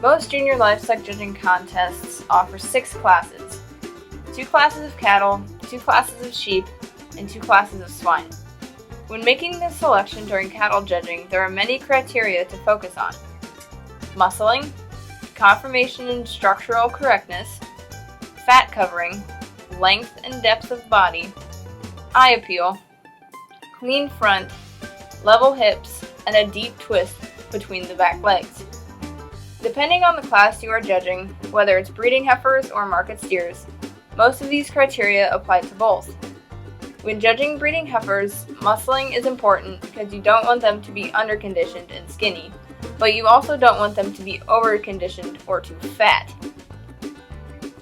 Most junior livestock judging contests offer 6 classes: 2 classes of cattle, 2 classes of sheep, and 2 classes of swine. When making the selection during cattle judging, there are many criteria to focus on: muscling, conformation and structural correctness, fat covering, length and depth of body, eye appeal, clean front, level hips, and a deep twist between the back legs. Depending on the class you are judging, whether it's breeding heifers or market steers, most of these criteria apply to both. When judging breeding heifers, muscling is important because you don't want them to be underconditioned and skinny, but you also don't want them to be overconditioned or too fat.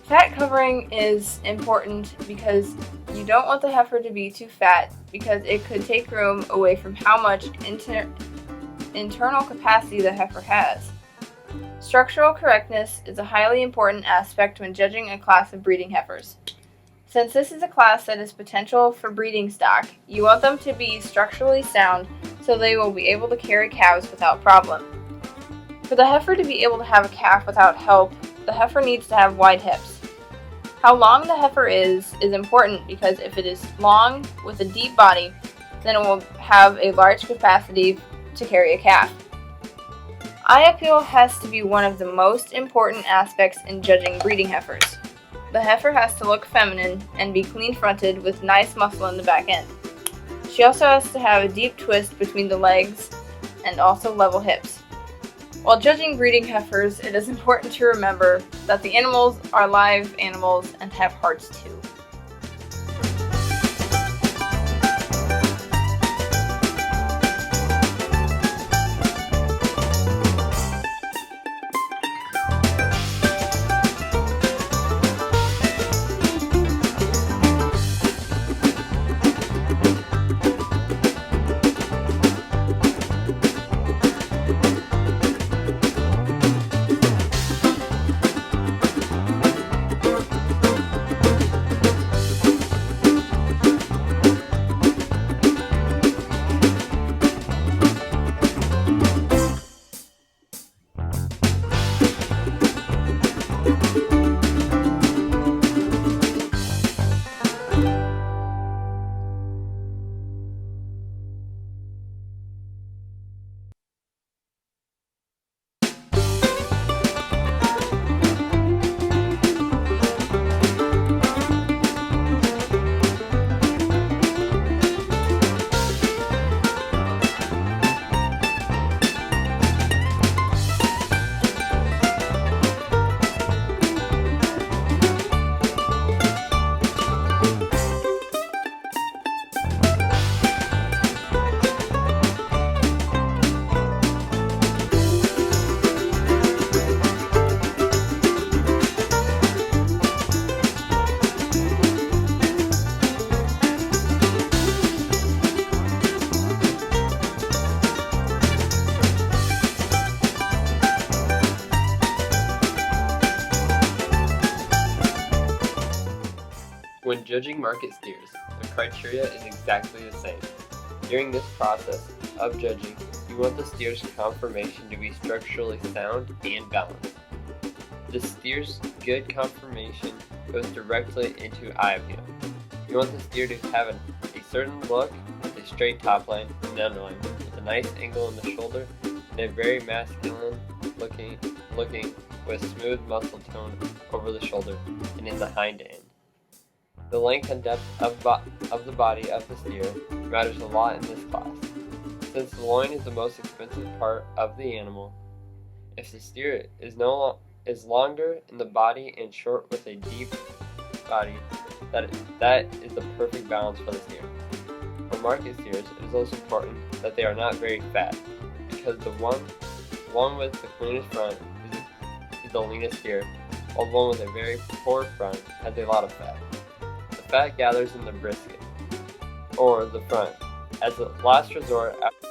Fat covering is important because you don't want the heifer to be too fat because it could take room away from how much internal capacity the heifer has. Structural correctness is a highly important aspect when judging a class of breeding heifers. Since this is a class that is potential for breeding stock, you want them to be structurally sound so they will be able to carry calves without problem. For the heifer to be able to have a calf without help, the heifer needs to have wide hips. How long the heifer is important because if it is long with a deep body, then it will have a large capacity to carry a calf. Eye appeal has to be one of the most important aspects in judging breeding heifers. The heifer has to look feminine and be clean-fronted with nice muscle in the back end. She also has to have a deep twist between the legs and also level hips. While judging breeding heifers, it is important to remember that the animals are live animals and have hearts too. When judging market steers, the criteria is exactly the same. During this process of judging, you want the steer's conformation to be structurally sound and balanced. The steer's good conformation goes directly into eye appeal. You want the steer to have a certain look with a straight top line and underline, with a nice angle in the shoulder, and a very masculine looking with smooth muscle tone over the shoulder and in the hind end. The length and depth of the body of the steer matters a lot in this class. Since the loin is the most expensive part of the animal, if the steer is longer in the body and short with a deep body, that is the perfect balance for the steer. For market steers, it is also important that they are not very fat, because the one with the cleanest front is the leanest steer, while the one with a very poor front has a lot of fat. The fat gathers in the brisket, or the front, as a last resort after